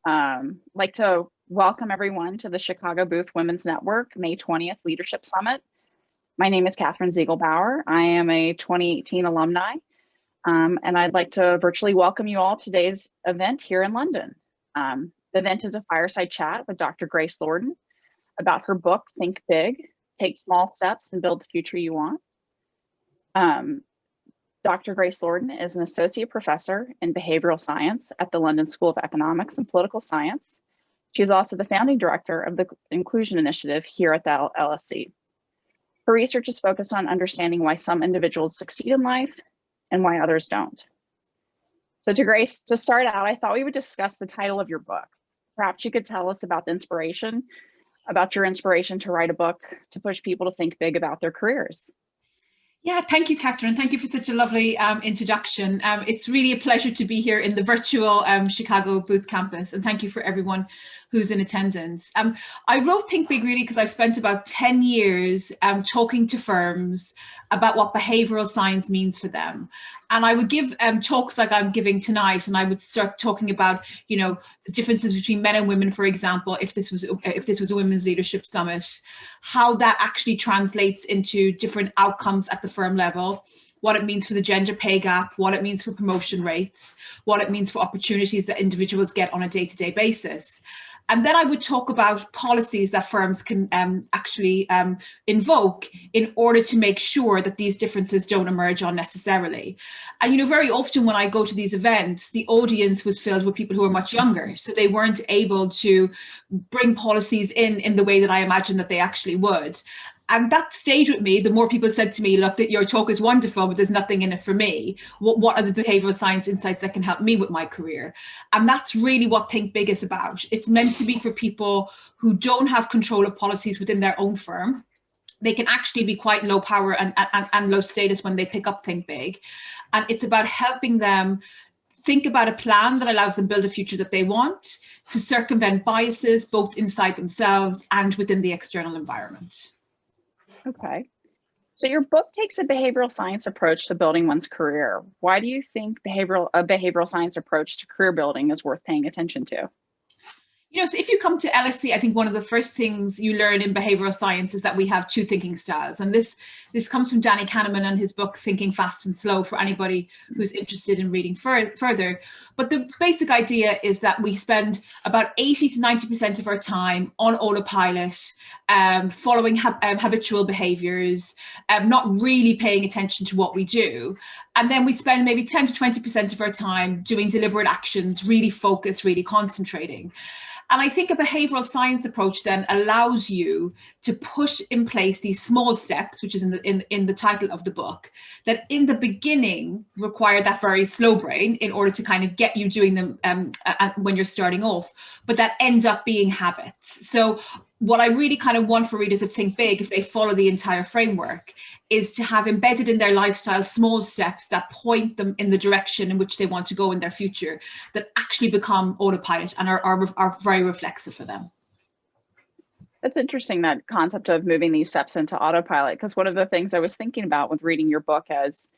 Like to welcome everyone to the Chicago Booth Women's Network May 20th Leadership Summit. My name is Catherine Ziegelbauer. I am a 2018 alumni, and I'd like to virtually welcome you all to today's event here in London. The event is a fireside chat with Dr. Grace Lordan about her book, Think Big, Take Small Steps and Build the Future You Want. Dr. Grace Lordan is an associate professor in behavioral science at the London School of Economics and Political Science. She is also the founding director of the Inclusion Initiative here at the LSE. Her research is focused on understanding why some individuals succeed in life and why others don't. So to Grace, to start out, I thought we would discuss the title of your book. Perhaps you could tell us about the inspiration, about your inspiration to write a book to push people to think big about their careers. Yeah, thank you, Catherine. Thank you for such a lovely introduction. It's really a pleasure to be here in the virtual Chicago Booth campus, and thank you for everyone who's in attendance. I wrote Think Big really because I spent about 10 years talking to firms about what behavioral science means for them. And I would give talks like I'm giving tonight, and I would start talking about, you know, the differences between men and women, for example, if this was a women's leadership summit, how that actually translates into different outcomes at the firm level, what it means for the gender pay gap, what it means for promotion rates, what it means for opportunities that individuals get on a day-to-day basis. And then I would talk about policies that firms can actually invoke in order to make sure that these differences don't emerge unnecessarily. And, you know, very often when I go to these events, the audience was filled with people who are much younger. So they weren't able to bring policies in the way that I imagined that they actually would. And that stayed with me. The more people said to me, look, that your talk is wonderful, but there's nothing in it for me. What are the behavioral science insights that can help me with my career? And that's really what Think Big is about. It's meant to be for people who don't have control of policies within their own firm. They can actually be quite low power and low status when they pick up Think Big. And it's about helping them think about a plan that allows them build a future that they want, to circumvent biases, both inside themselves and within the external environment. Okay. So your book takes a behavioral science approach to building one's career. Why do you think a behavioral science approach to career building is worth paying attention to? You know, so if you come to LSE, I think one of the first things you learn in behavioral science is that we have two thinking styles. And this comes from Danny Kahneman and his book, Thinking Fast and Slow, for anybody who's interested in reading further. But the basic idea is that we spend about 80 to 90% of our time on autopilot, following habitual behaviors, not really paying attention to what we do. And then we spend maybe 10 to 20% of our time doing deliberate actions, really focused, really concentrating. And I think a behavioral science approach then allows you to push in place these small steps, which is in the title of the book, that in the beginning require that very slow brain in order to kind of get you doing them when you're starting off, but that end up being habits. So what I really kind of want for readers of Think Big, if they follow the entire framework, is to have embedded in their lifestyle small steps that point them in the direction in which they want to go in their future, that actually become autopilot and are very reflexive for them. That's interesting, that concept of moving these steps into autopilot, because one of the things I was thinking about with reading your book is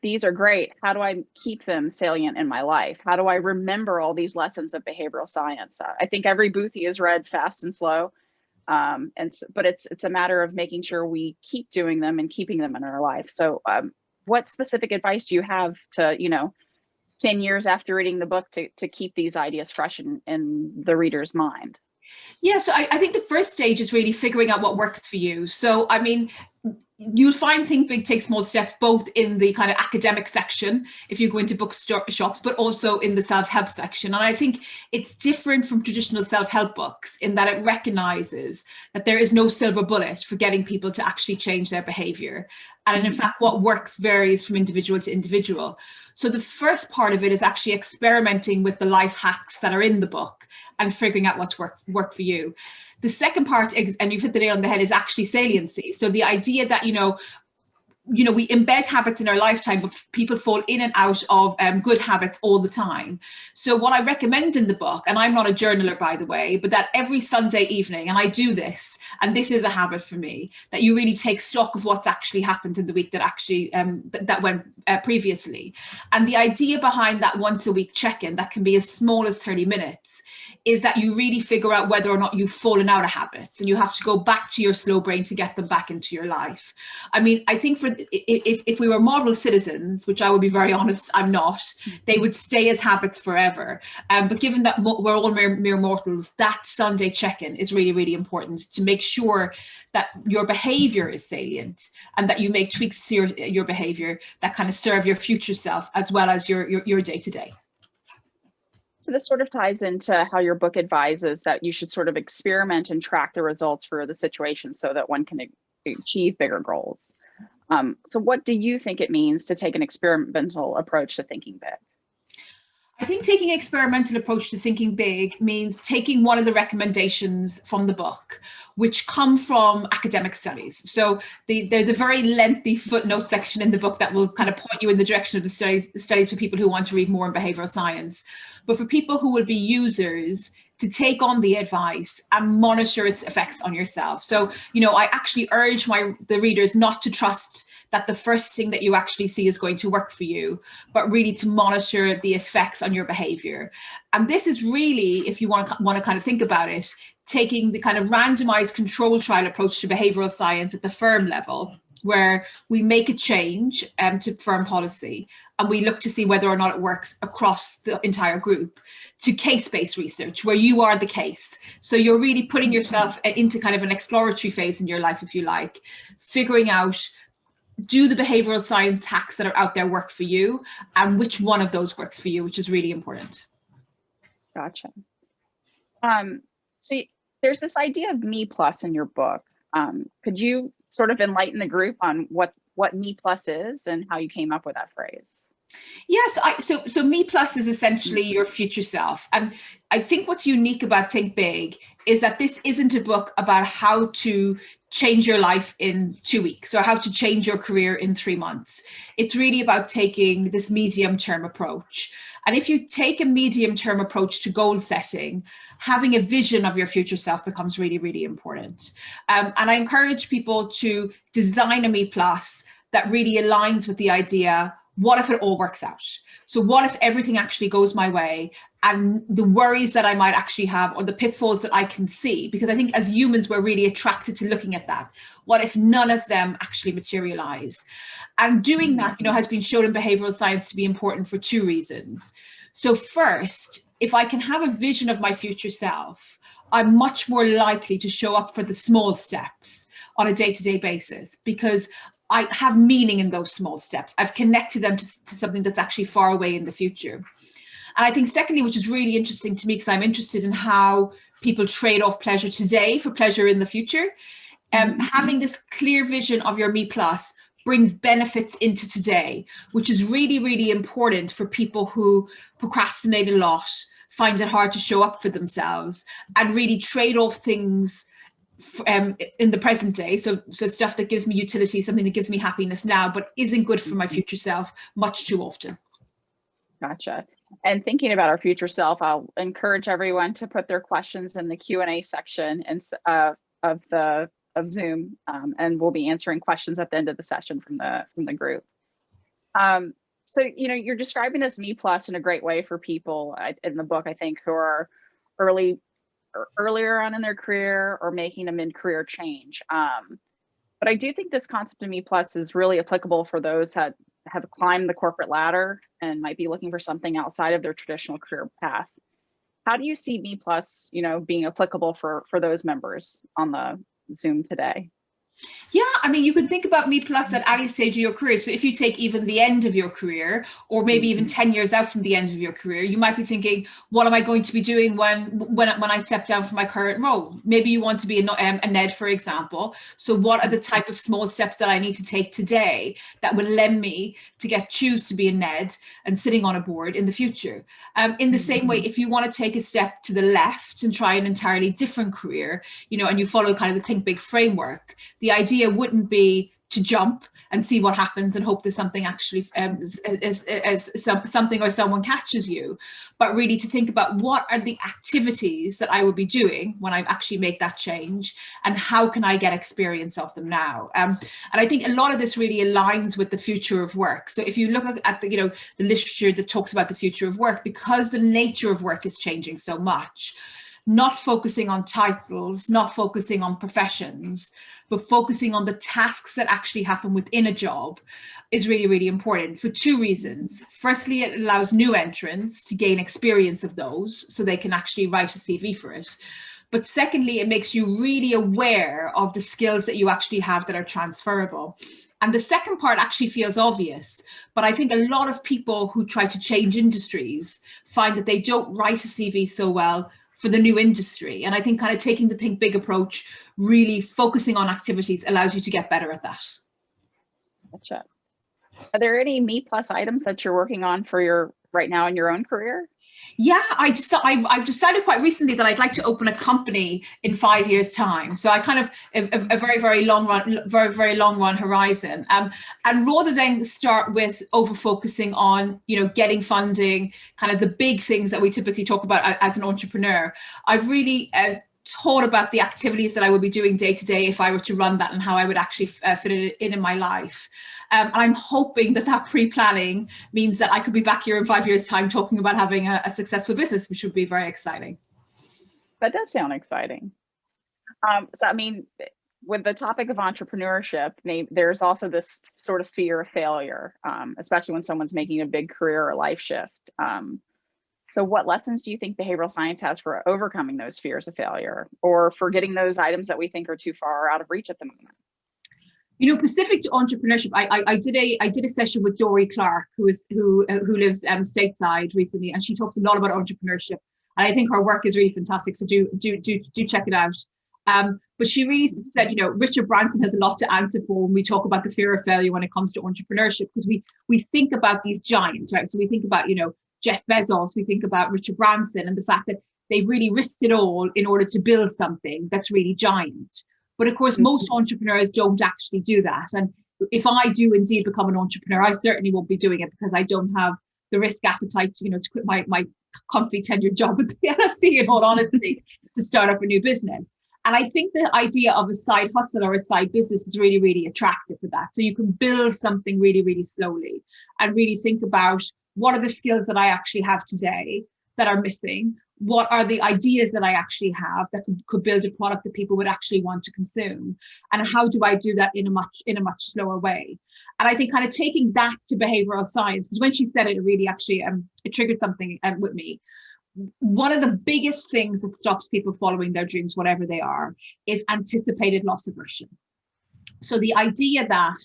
these are great. How do I keep them salient in my life? How do I remember all these lessons of behavioral science? I think every Boothie has read Fast and Slow, but it's a matter of making sure we keep doing them and keeping them in our life. So what specific advice do you have to, you know, 10 years after reading the book to keep these ideas fresh in the reader's mind? Yeah, so I think the first stage is really figuring out what works for you. So, I mean, you'll find Think Big, Take Small Steps both in the kind of academic section, if you go into bookshops, but also in the self-help section. And I think it's different from traditional self-help books in that it recognizes that there is no silver bullet for getting people to actually change their behavior. And in fact, what works varies from individual to individual. So the first part of it is actually experimenting with the life hacks that are in the book and figuring out what's work for you. The second part, and you've hit the nail on the head, is actually saliency. So the idea that, you know, we embed habits in our lifetime, but people fall in and out of good habits all the time. So what I recommend in the book, and I'm not a journaler, by the way, but that every Sunday evening, and I do this, and this is a habit for me, that you really take stock of what's actually happened in the week that actually that went previously. And the idea behind that once a week check-in, that can be as small as 30 minutes, is that you really figure out whether or not you've fallen out of habits, and you have to go back to your slow brain to get them back into your life. I mean, I think if we were model citizens, which I would be very honest, I'm not, they would stay as habits forever. But given that we're all mere mortals, that Sunday check-in is really, really important to make sure that your behavior is salient and that you make tweaks to your behavior that kind of serve your future self as well as your day-to-day. So this sort of ties into how your book advises that you should sort of experiment and track the results for the situation so that one can achieve bigger goals. So what do you think it means to take an experimental approach to thinking big? I think taking an experimental approach to thinking big means taking one of the recommendations from the book, which come from academic studies. So there's a very lengthy footnote section in the book that will kind of point you in the direction of the studies for people who want to read more in behavioral science. But for people who will be users, to take on the advice and monitor its effects on yourself. So, I actually urge the readers not to trust that the first thing that you actually see is going to work for you, but really to monitor the effects on your behavior. And this is really, if you want to kind of think about it, taking the kind of randomized control trial approach to behavioral science at the firm level, where we make a change to firm policy and we look to see whether or not it works across the entire group, to case-based research where you are the case. So you're really putting yourself into kind of an exploratory phase in your life, if you like, figuring out, do the behavioral science hacks that are out there work for you, and which one of those works for you, which is really important. Gotcha. So there's this idea of me plus in your book. Could you sort of enlighten the group on what me plus is and how you came up with that phrase? Yes, so me plus is essentially your future self. And I think what's unique about Think Big is that this isn't a book about how to change your life in 2 weeks or how to change your career in 3 months. It's really about taking this medium-term approach. And if you take a medium-term approach to goal setting, having a vision of your future self becomes really, really important. And I encourage people to design a me plus that really aligns with the idea, what if it all works out? So what if everything actually goes my way, and the worries that I might actually have or the pitfalls that I can see? Because I think as humans, we're really attracted to looking at that. What if none of them actually materialize? And doing that, has been shown in behavioral science to be important for 2 reasons. So first, if I can have a vision of my future self, I'm much more likely to show up for the small steps on a day-to-day basis, because I have meaning in those small steps. I've connected them to something that's actually far away in the future. And I think secondly, which is really interesting to me, because I'm interested in how people trade off pleasure today for pleasure in the future. Having this clear vision of your me plus brings benefits into today, which is really, really important for people who procrastinate a lot, find it hard to show up for themselves, and really trade off things in the present day. So stuff that gives me utility, something that gives me happiness now, but isn't good for my future self much too often. Gotcha. And thinking about our future self, I'll encourage everyone to put their questions in the Q&A section of Zoom, and we'll be answering questions at the end of the session from the group. So you're describing this me plus in a great way for people in the book, I think, who are earlier on in their career or making a mid-career change. But I do think this concept of me plus is really applicable for those that have climbed the corporate ladder and might be looking for something outside of their traditional career path. How do you see me plus, being applicable for those members on the Zoom today? Yeah, I mean, you can think about me plus at any stage of your career. So if you take even the end of your career, or maybe even 10 years out from the end of your career, you might be thinking, what am I going to be doing when I step down from my current role? Maybe you want to be a NED, for example. So what are the type of small steps that I need to take today that will lend me to choose to be a NED and sitting on a board in the future? In the same way, if you want to take a step to the left and try an entirely different career, and you follow kind of the Think Big framework, the idea wouldn't be to jump and see what happens and hope that something actually something or someone catches you, but really to think about what are the activities that I will be doing when I actually make that change, and how can I get experience of them now. And I think a lot of this really aligns with the future of work. So if you look at the, the literature that talks about the future of work, because the nature of work is changing so much, not focusing on titles, not focusing on professions, but focusing on the tasks that actually happen within a job is really, really important for two reasons. Firstly, it allows new entrants to gain experience of those so they can actually write a CV for it. But secondly, it makes you really aware of the skills that you actually have that are transferable. And the second part actually feels obvious, but I think a lot of people who try to change industries find that they don't write a CV so well for the new industry. And I think kind of taking the think big approach, really focusing on activities, allows you to get better at that. Gotcha. Are there any Me Plus items that you're working on for right now in your own career? Yeah, I've decided quite recently that I'd like to open a company in 5 years' time. So I kind of a very long run horizon. And rather than start with over focusing on getting funding, kind of the big things that we typically talk about as an entrepreneur, I've really thought about the activities that I would be doing day to day if I were to run that, and how I would actually fit it in my life. I'm hoping that pre-planning means that I could be back here in 5 years' time talking about having a successful business, which would be very exciting. That does sound exciting. So, I mean, with the topic of entrepreneurship, there's also this sort of fear of failure, especially when someone's making a big career or life shift. So what lessons do you think behavioral science has for overcoming those fears of failure, or for getting those items that we think are too far out of reach at the moment? Specific to entrepreneurship, I did a session with Dory Clark, who lives stateside recently, and she talks a lot about entrepreneurship, and I think her work is really fantastic. So do check it out. But she really said, Richard Branson has a lot to answer for when we talk about the fear of failure when it comes to entrepreneurship, because we think about these giants, right? So we think about Jeff Bezos, we think about Richard Branson, and the fact that they've really risked it all in order to build something that's really giant. But of course, most entrepreneurs don't actually do that. And if I do indeed become an entrepreneur, I certainly won't be doing it because I don't have the risk appetite to quit my comfy tenured job at the LSE, in all honesty, to start up a new business. And I think the idea of a side hustle or a side business is really, really attractive for that. So you can build something really, really slowly and really think about, what are the skills that I actually have today that are missing? What are the ideas that I actually have that could build a product that people would actually want to consume? And how do I do that in a much slower way? And I think kind of taking that to behavioral science, because when she said it, it really actually it triggered something with me. One of the biggest things that stops people following their dreams, whatever they are, is anticipated loss aversion. So the idea that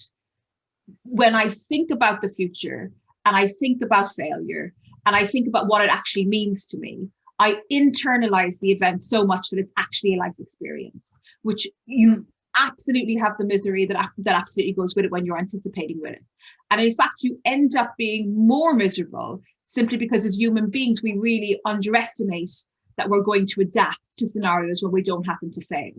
when I think about the future and I think about failure and I think about what it actually means to me, I internalize the event so much that it's actually a life experience, which you absolutely have the misery that absolutely goes with it when you're anticipating with it. And in fact, you end up being more miserable simply because as human beings, we really underestimate that we're going to adapt to scenarios where we don't happen to fail.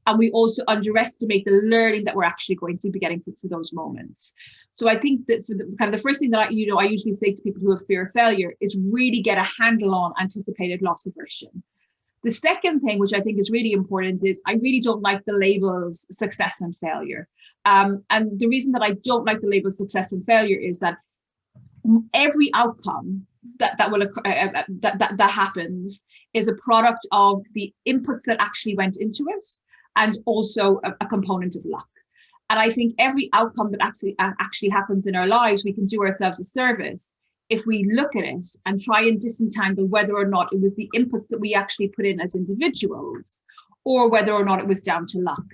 And we also underestimate the learning that we're actually going to be getting for those moments. So I think that for the first thing that I usually say to people who have fear of failure is really get a handle on anticipated loss aversion. The second thing, which I think is really important, is I really don't like the labels success and failure. And the reason that I don't like the labels success and failure is that every outcome that happens is a product of the inputs that actually went into it, and also a component of luck. And I think every outcome that actually happens in our lives, we can do ourselves a service if we look at it and try and disentangle whether or not it was the inputs that we actually put in as individuals, or whether or not it was down to luck.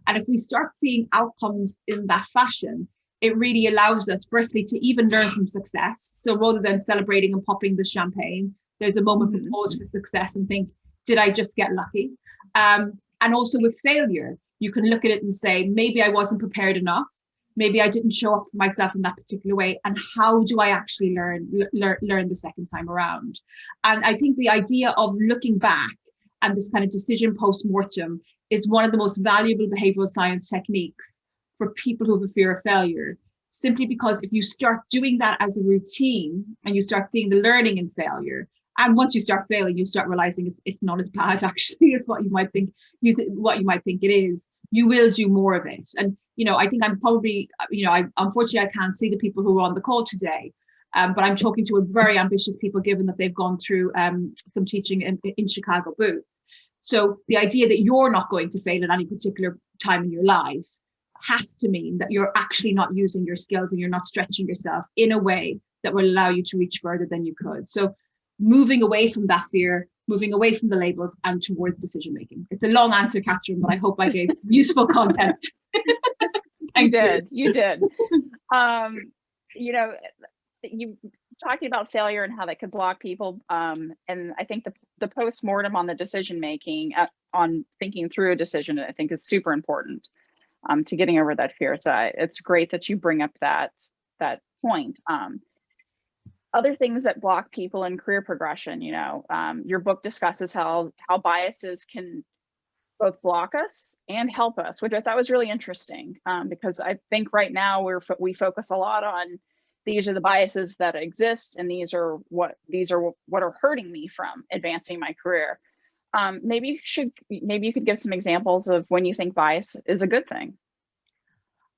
And if we start seeing outcomes in that fashion, it really allows us, firstly, to even learn from success. So rather than celebrating and popping the champagne, there's a moment of pause for success and think, did I just get lucky? And also with failure, you can look at it and say, maybe I wasn't prepared enough. Maybe I didn't show up for myself in that particular way. And how do I actually learn the second time around? And I think the idea of looking back and this kind of decision post-mortem is one of the most valuable behavioral science techniques for people who have a fear of failure, simply because if you start doing that as a routine and you start seeing the learning in failure, and once you start failing, you start realizing it's not as bad actually as what you might think it is, you will do more of it. And I think I'm probably, unfortunately I can't see the people who are on the call today, but I'm talking to a very ambitious people, given that they've gone through some teaching in Chicago Booth. So the idea that you're not going to fail at any particular time in your life has to mean that you're actually not using your skills and you're not stretching yourself in a way that will allow you to reach further than you could. So moving away from that fear, moving away from the labels and towards decision making. It's a long answer, Catherine, but I hope I gave useful content. You did. You talking about failure and how that could block people, and I think the post-mortem on the decision making, on thinking through a decision, I think is super important to getting over that fear. So it's great that you bring up that point. Other things that block people in career progression, your book discusses how biases can both block us and help us, which I thought was really interesting, because I think right now we focus a lot on these are the biases that exist, and these are what are hurting me from advancing my career. Maybe you could give some examples of when you think bias is a good thing.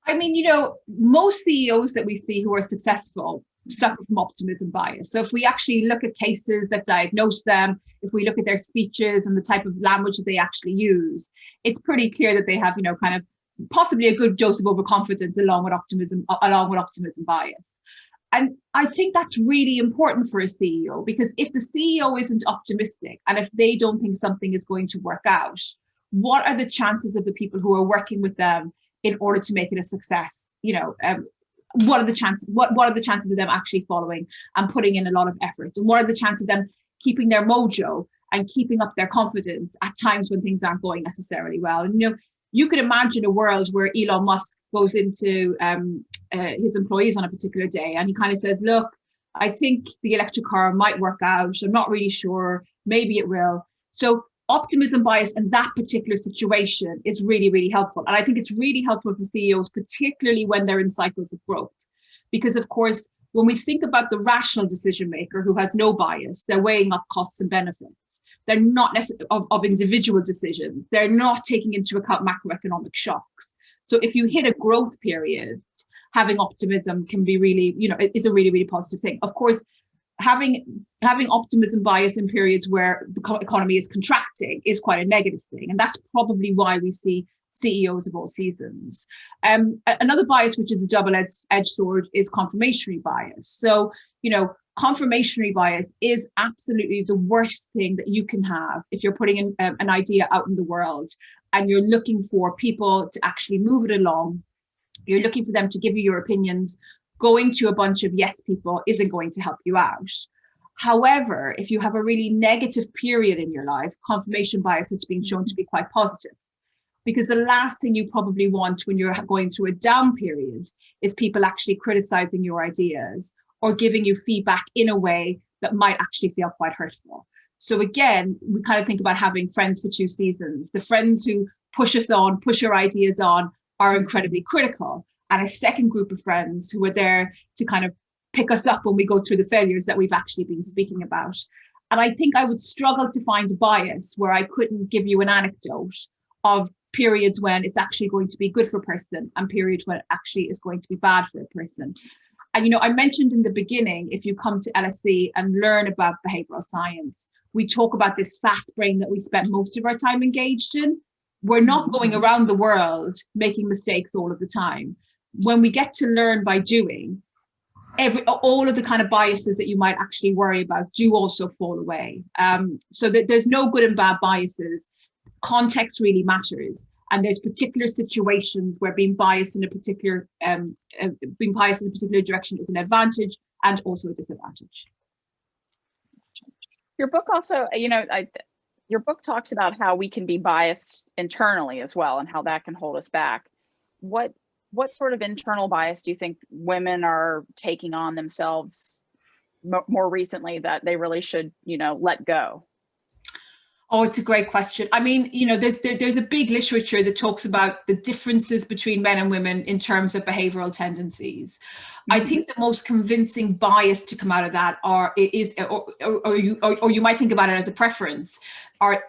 I mean, most CEOs that we see who are successful suffer from optimism bias. So if we actually look at cases that diagnose them, if we look at their speeches and the type of language that they actually use, it's pretty clear that they have, kind of possibly a good dose of overconfidence along with optimism bias. And I think that's really important for a CEO, because if the CEO isn't optimistic and if they don't think something is going to work out, what are the chances of the people who are working with them in order to make it a success? What are the chances? What are the chances of them actually following and putting in a lot of effort? And what are the chances of them keeping their mojo and keeping up their confidence at times when things aren't going necessarily well? And you could imagine a world where Elon Musk goes into his employees on a particular day and he kind of says, look, I think the electric car might work out. I'm not really sure. Maybe it will. So optimism bias in that particular situation is really, really helpful. And I think it's really helpful for CEOs, particularly when they're in cycles of growth. Because of course, when we think about the rational decision maker who has no bias, they're weighing up costs and benefits. They're not necessarily of individual decisions. They're not taking into account macroeconomic shocks. So if you hit a growth period, having optimism can be really, it's a really, really positive thing. Of course, having optimism bias in periods where the economy is contracting is quite a negative thing. And that's probably why we see CEOs of all seasons. Another bias, which is a double-edged sword, is confirmatory bias. So, confirmatory bias is absolutely the worst thing that you can have if you're putting in, an idea out in the world and you're looking for people to actually move it along. You're looking for them to give you your opinions. Going to a bunch of yes people isn't going to help you out. However, if you have a really negative period in your life, confirmation bias has been shown to be quite positive. Because the last thing you probably want when you're going through a down period is people actually criticizing your ideas or giving you feedback in a way that might actually feel quite hurtful. So again, we kind of think about having friends for two seasons. The friends who push us on, push our ideas on, are incredibly critical. And a second group of friends who are there to kind of pick us up when we go through the failures that we've actually been speaking about. And I think I would struggle to find a bias where I couldn't give you an anecdote of periods when it's actually going to be good for a person and periods when it actually is going to be bad for a person. And, I mentioned in the beginning, if you come to LSE and learn about behavioral science, we talk about this fat brain that we spend most of our time engaged in. We're not going around the world making mistakes all of the time. When we get to learn by doing, all of the kind of biases that you might actually worry about do also fall away. So that there's no good and bad biases. Context really matters. And there's particular situations where being biased in a particular direction is an advantage and also a disadvantage. Your book also, your book talks about how we can be biased internally as well and how that can hold us back. What sort of internal bias do you think women are taking on themselves more recently that they really should, let go? Oh, it's a great question. I mean, you know, there's a big literature that talks about the differences between men and women in terms of behavioral tendencies. I think the most convincing bias to come out of that or you might think about it as a preference,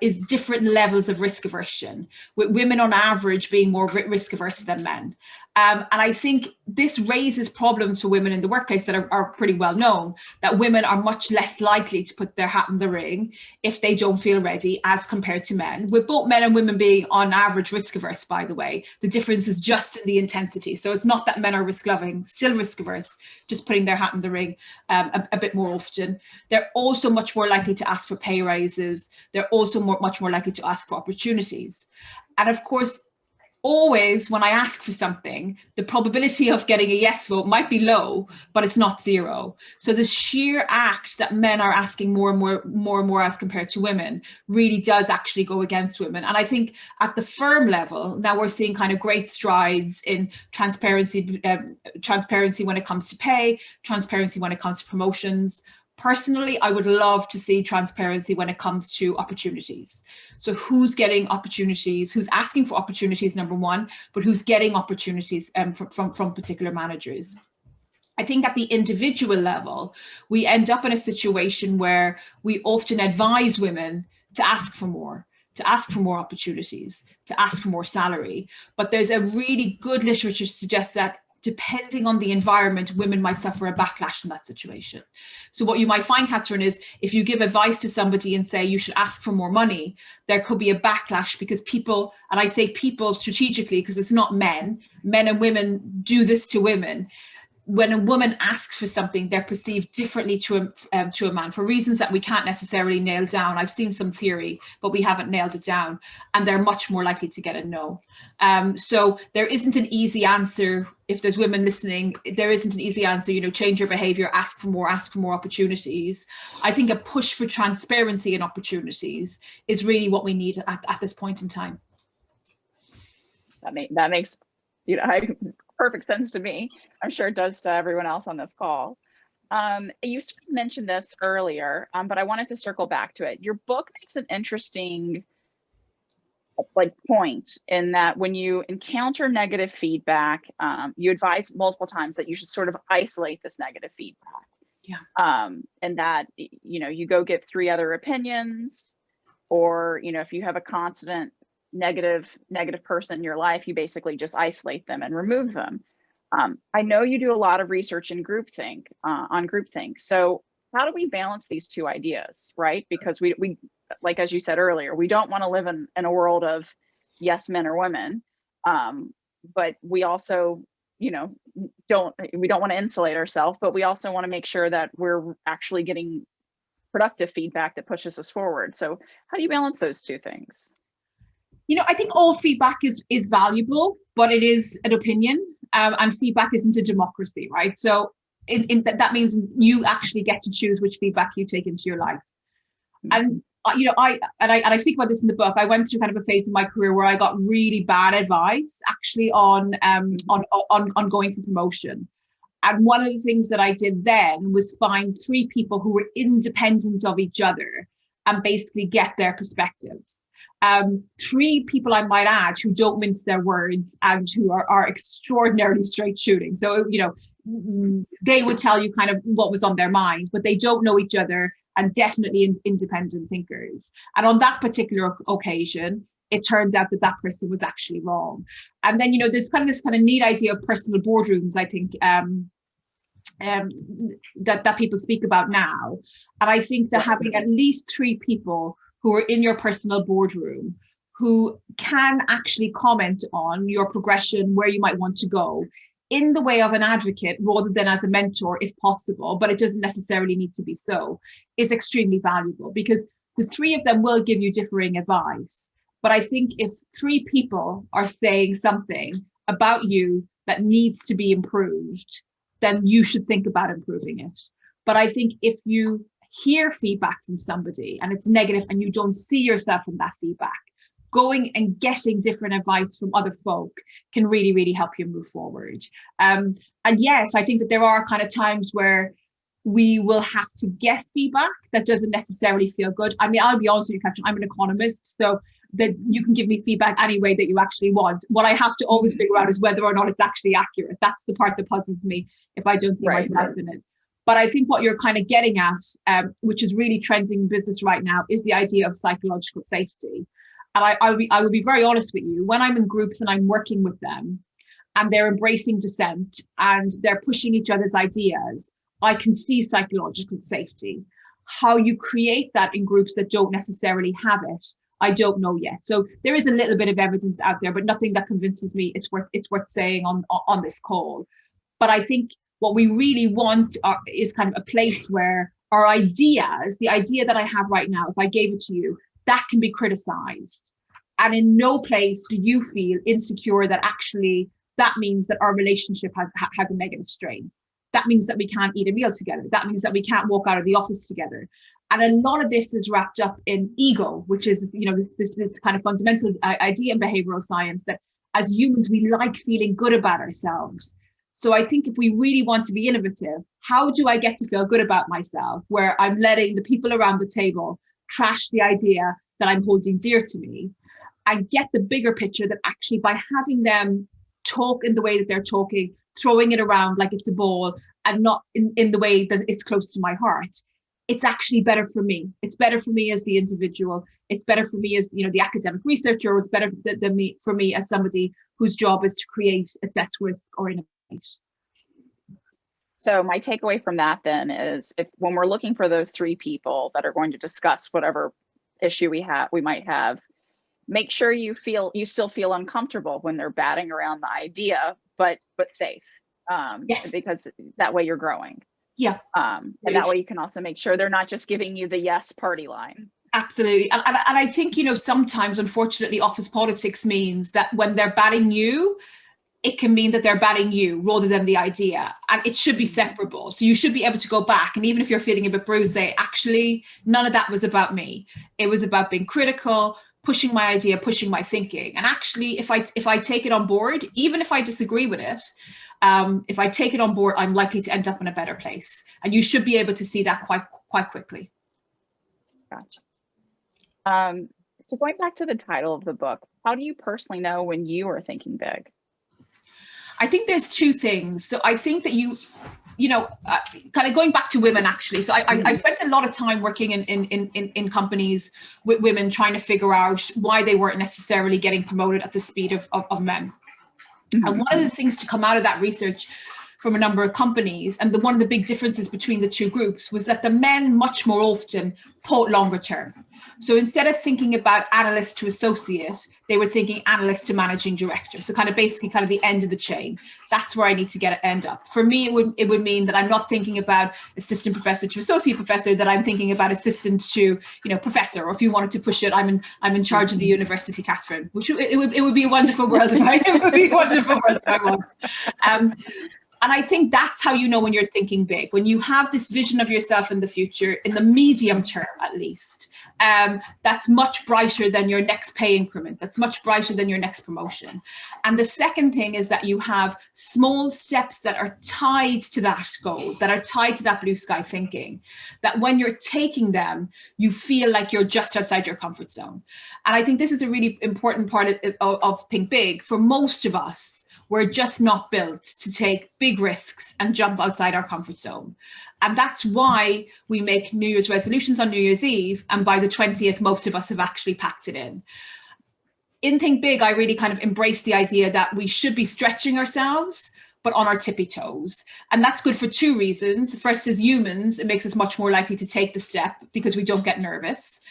is different levels of risk aversion, with women on average being more risk averse than men. And I think this raises problems for women in the workplace that are pretty well known, that women are much less likely to put their hat in the ring if they don't feel ready as compared to men, with both men and women being on average risk averse, by the way. The difference is just in the intensity. So it's not that men are risk loving, still risk averse, just putting their hat in the ring a bit more often. They're also much more likely to ask for pay raises. They're also much more likely to ask for opportunities. And of course, always when I ask for something, the probability of getting a yes vote might be low, but it's not zero. So the sheer act that men are asking more and more as compared to women really does actually go against women. And I think at the firm level, now we're seeing kind of great strides in transparency when it comes to pay, transparency when it comes to promotions. Personally, I would love to see transparency when it comes to opportunities. So who's getting opportunities, who's asking for opportunities, number one, but who's getting opportunities from particular managers. I think at the individual level, we end up in a situation where we often advise women to ask for more opportunities, to ask for more salary. But there's a really good literature to suggest that depending on the environment, women might suffer a backlash in that situation. So what you might find, Catherine, is if you give advice to somebody and say you should ask for more money, there could be a backlash because people, and I say people strategically because it's not men and women do this to women. When a woman asks for something, they're perceived differently to a man for reasons that we can't necessarily nail down. I've seen some theory, but we haven't nailed it down, and they're much more likely to get a no. So there isn't an easy answer. If there's women listening, there isn't an easy answer, you know, change your behavior, ask for more opportunities. I think a push for transparency and opportunities is really what we need at this point in time. That makes, you know, perfect sense to me. I'm sure it does to everyone else on this call. You mentioned this earlier, but I wanted to circle back to it. Your book makes an interesting point in that when you encounter negative feedback, you advise multiple times that you should sort of isolate this negative feedback. Yeah. And that, you know, you go get 3 other opinions, or, you know, if you have a constant negative person in your life, you basically just isolate them and remove them. I know you do a lot of research in groupthink, on groupthink. So how do we balance these two ideas, right? Because we like, as you said earlier, we don't want to live in a world of yes, men or women, but we also, you know, we don't want to insulate ourselves, but we also want to make sure that we're actually getting productive feedback that pushes us forward. So how do you balance those two things? You know, I think all feedback is valuable, but it is an opinion, and feedback isn't a democracy, right? So that means you actually get to choose which feedback you take into your life. And you know, I speak about this in the book. I went through kind of a phase in my career where I got really bad advice, actually, on going for promotion. And one of the things that I did then was find 3 people who were independent of each other and basically get their perspectives. 3 people, I might add, who don't mince their words and who are extraordinarily straight shooting. So, you know, they would tell you kind of what was on their mind, but they don't know each other, and definitely independent thinkers. And on that particular occasion, it turned out that person was actually wrong. And then, you know, there's kind of this kind of neat idea of personal boardrooms, I think, that people speak about now. And I think that having at least 3 people who are in your personal boardroom who can actually comment on your progression, where you might want to go, in the way of an advocate rather than as a mentor, if possible, but it doesn't necessarily need to be so, is extremely valuable, because the 3 of them will give you differing advice. But I think if 3 people are saying something about you that needs to be improved, then you should think about improving it. But I think if you hear feedback from somebody and it's negative and you don't see yourself in that feedback, going and getting different advice from other folk can really, really help you move forward. And yes, I think that there are kind of times where we will have to get feedback that doesn't necessarily feel good. I mean, I'll be honest with you, Catherine, I'm an economist, so that you can give me feedback any way that you actually want. What I have to always figure out is whether or not it's actually accurate. That's the part that puzzles me if I don't see myself in it. But I think what you're kind of getting at, which is really trending in business right now, is the idea of psychological safety. And I will be very honest with you, when I'm in groups and I'm working with them and they're embracing dissent and they're pushing each other's ideas, I can see psychological safety. How you create that in groups that don't necessarily have it, I don't know yet. So there is a little bit of evidence out there, but nothing that convinces me it's worth saying on this call. But I think what we really want is kind of a place where our ideas, the idea that I have right now, if I gave it to you, that can be criticized. And in no place do you feel insecure that actually that means that our relationship has a negative strain. That means that we can't eat a meal together. That means that we can't walk out of the office together. And a lot of this is wrapped up in ego, which is, you know, this kind of fundamental idea in behavioral science that as humans, we like feeling good about ourselves. So I think if we really want to be innovative, how do I get to feel good about myself, where I'm letting the people around the table trash the idea that I'm holding dear to me? I get the bigger picture that actually by having them talk in the way that they're talking, throwing it around like it's a ball and not in the way that it's close to my heart, it's actually better for me. It's better for me as the individual. It's better for me as, you know, the academic researcher. It's better for me as somebody whose job is to create, assess risk, or innovate. So my takeaway from that then is, when we're looking for those three people that are going to discuss whatever issue we might have, make sure you still feel uncomfortable when they're batting around the idea, but safe, yes. Because that way you're growing. Yeah. And that way you can also make sure they're not just giving you the yes party line. Absolutely. And I think, you know, sometimes, unfortunately, office politics means that when they're batting you, it can mean that they're batting you rather than the idea. And it should be separable. So you should be able to go back. And even if you're feeling a bit bruised, say, actually, none of that was about me. It was about being critical, pushing my idea, pushing my thinking. And actually, if I take it on board, even if I disagree with it, if I take it on board, I'm likely to end up in a better place. And you should be able to see that quite quickly. Gotcha. So going back to the title of the book, how do you personally know when you are thinking big? I think there's two things. So I think that you know, kind of going back to women, actually. So I spent a lot of time working in companies with women, trying to figure out why they weren't necessarily getting promoted at the speed of men. Mm-hmm. And one of the things to come out of that research from a number of companies, and one of the big differences between the two groups, was that the men much more often thought longer term. So instead of thinking about analyst to associate, they were thinking analyst to managing director. So basically the end of the chain. That's where I need to end up. For me, it would mean that I'm not thinking about assistant professor to associate professor, that I'm thinking about assistant to, you know, professor, or if you wanted to push it, I'm in charge of the university, Catherine, which it would be a wonderful world if I was. And I think that's how you know when you're thinking big, when you have this vision of yourself in the future, in the medium term at least, that's much brighter than your next pay increment. That's much brighter than your next promotion. And the second thing is that you have small steps that are tied to that goal, that are tied to that blue sky thinking, that when you're taking them, you feel like you're just outside your comfort zone. And I think this is a really important part of Think Big. For most of us, we're just not built to take big risks and jump outside our comfort zone. And that's why we make New Year's resolutions on New Year's Eve. And by the 20th, most of us have actually packed it in. In Think Big, I really kind of embrace the idea that we should be stretching ourselves, but on our tippy toes. And that's good for two reasons. First, as humans, it makes us much more likely to take the step because we don't get nervous.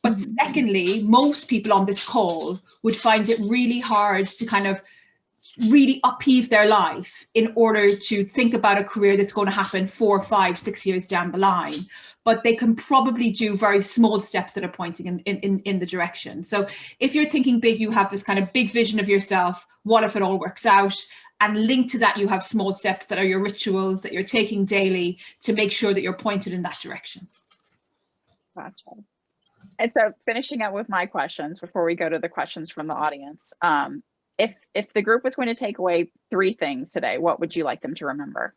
But secondly, most people on this call would find it really hard to kind of really upheave their life in order to think about a career that's going to happen 4, 5, 6 years down the line. But they can probably do very small steps that are pointing in the direction. So if you're thinking big, you have this kind of big vision of yourself. What if it all works out? And linked to that, you have small steps that are your rituals that you're taking daily to make sure that you're pointed in that direction. Gotcha. And so finishing up with my questions before we go to the questions from the audience. If the group was going to take away 3 things today, what would you like them to remember?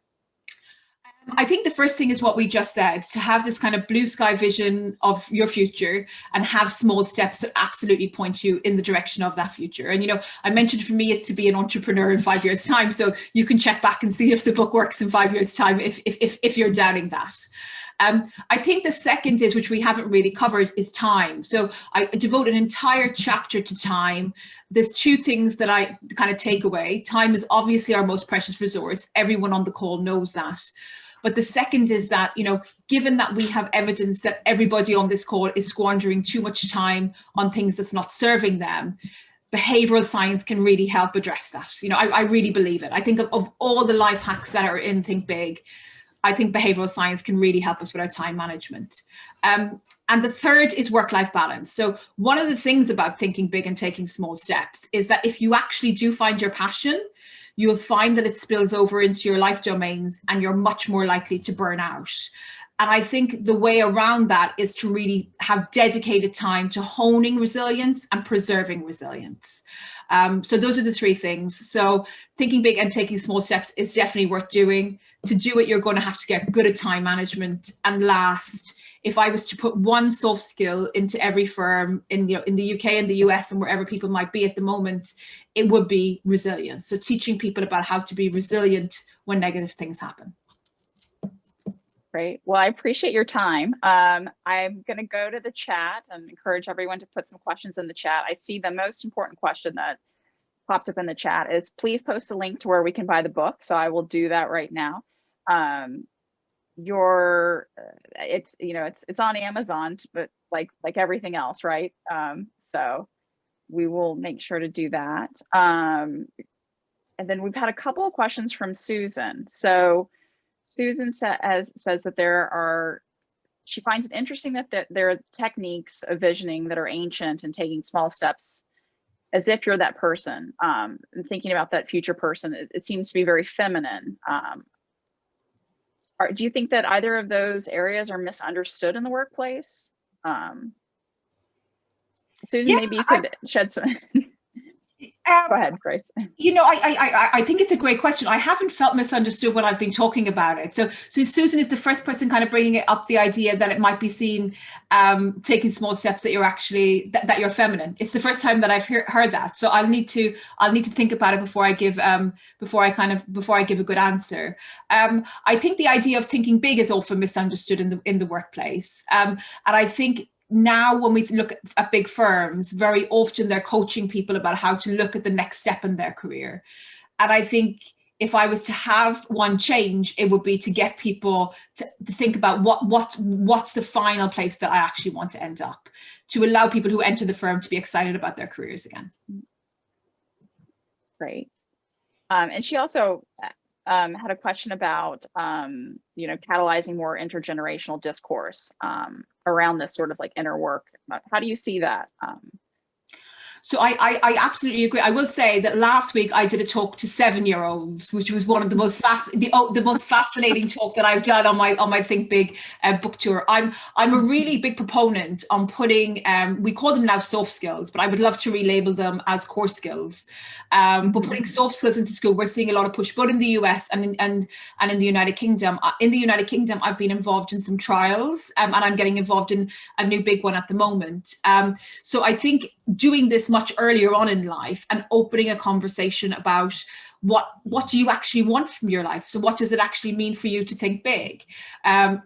I think the first thing is what we just said, to have this kind of blue sky vision of your future and have small steps that absolutely point you in the direction of that future. And, you know, I mentioned for me, it's to be an entrepreneur in 5 years' time. So you can check back and see if the book works in 5 years' time, if you're doubting that. I think the second is, which we haven't really covered, is time. So I devote an entire chapter to time. There's two things that I kind of take away. Time is obviously our most precious resource. Everyone on the call knows that. But the second is that, you know, given that we have evidence that everybody on this call is squandering too much time on things that's not serving them, behavioral science can really help address that. You know, I really believe it. I think of all the life hacks that are in Think Big, I think behavioral science can really help us with our time management. And the third is work-life balance. So one of the things about thinking big and taking small steps is that if you actually do find your passion, you'll find that it spills over into your life domains and you're much more likely to burn out. And I think the way around that is to really have dedicated time to honing resilience and preserving resilience. So those are the three things. So thinking big and taking small steps is definitely worth doing. To do it, you're going to have to get good at time management. And last, if I was to put one soft skill into every firm in the UK and the US and wherever people might be at the moment, it would be resilience. So teaching people about how to be resilient when negative things happen. Great. Well, I appreciate your time. I'm going to go to the chat and encourage everyone to put some questions in the chat. I see the most important question that popped up in the chat is, please post a link to where we can buy the book. So I will do that right now. It's on Amazon, but like everything else, right? So we will make sure to do that. And then we've had a couple of questions from Susan. So Susan says that she finds it interesting that there are techniques of visioning that are ancient and taking small steps as if you're that person, and thinking about that future person. It seems to be very feminine. Do you think that either of those areas are misunderstood in the workplace? Susan, yeah, maybe you could shed some. Go ahead, Grace. You know, I think it's a great question. I haven't felt misunderstood when I've been talking about it. So Susan is the first person kind of bringing it up, the idea that it might be seen taking small steps that you're actually that you're feminine. It's the first time that I've heard that. So I'll need to think about it before I give a good answer. I think the idea of thinking big is often misunderstood in the workplace, and I think now when we look at big firms, very often they're coaching people about how to look at the next step in their career. And I think if I was to have one change, it would be to get people to think about what's the final place that I actually want to end up, to allow people who enter the firm to be excited about their careers again. Great. And she also had a question about, catalyzing more intergenerational discourse around this sort of like inner work. How do you see that? So I absolutely agree. I will say that last week I did a talk to 7-year-olds, which was one of the most fascinating talk that I've done on my Think Big book tour. I'm a really big proponent on putting we call them now soft skills, but I would love to relabel them as core skills. But putting soft skills into school, we're seeing a lot of push, both in the US and in the United Kingdom. In the United Kingdom, I've been involved in some trials, and I'm getting involved in a new big one at the moment. So I think doing this much earlier on in life and opening a conversation about what do you actually want from your life? So what does it actually mean for you to think big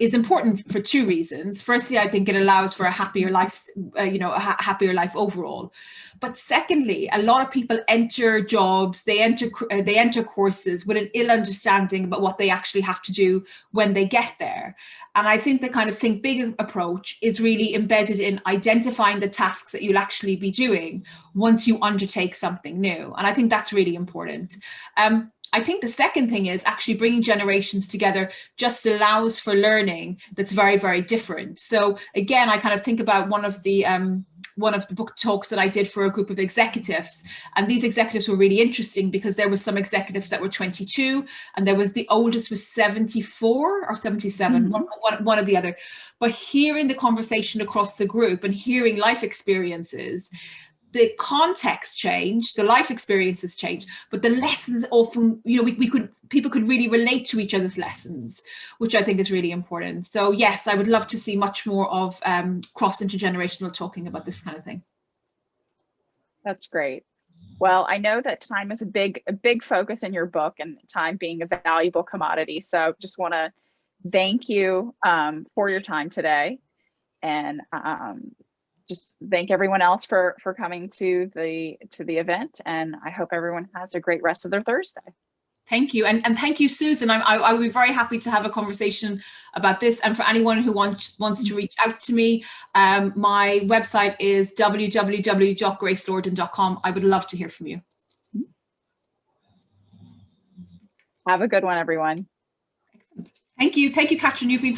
is important for two reasons. Firstly, I think it allows for a happier life, a happier life overall. But secondly, a lot of people enter jobs, they enter courses with an ill understanding about what they actually have to do when they get there. And I think the kind of Think Big approach is really embedded in identifying the tasks that you'll actually be doing once you undertake something new. And I think that's really important. I think the second thing is actually bringing generations together just allows for learning that's very, very different. So again, I kind of think about one of the book talks that I did for a group of executives. And these executives were really interesting because there were some executives that were 22 and there was the oldest was 74 or 77, one or the other. But hearing the conversation across the group and hearing life experiences, the context change, the life experiences change, but the lessons often, you know, people could really relate to each other's lessons, which I think is really important. So yes, I would love to see much more of cross-intergenerational talking about this kind of thing. That's great. Well, I know that time is a big focus in your book, and time being a valuable commodity. So just want to thank you for your time today, and just thank everyone else for coming to the event. And I hope everyone has a great rest of their Thursday. Thank you. And thank you, Susan. I would be very happy to have a conversation about this. And for anyone who wants to reach out to me, my website is www.gracelordan.com. I would love to hear from you. Have a good one, everyone. Excellent. Thank you. Thank you, Catherine. You've been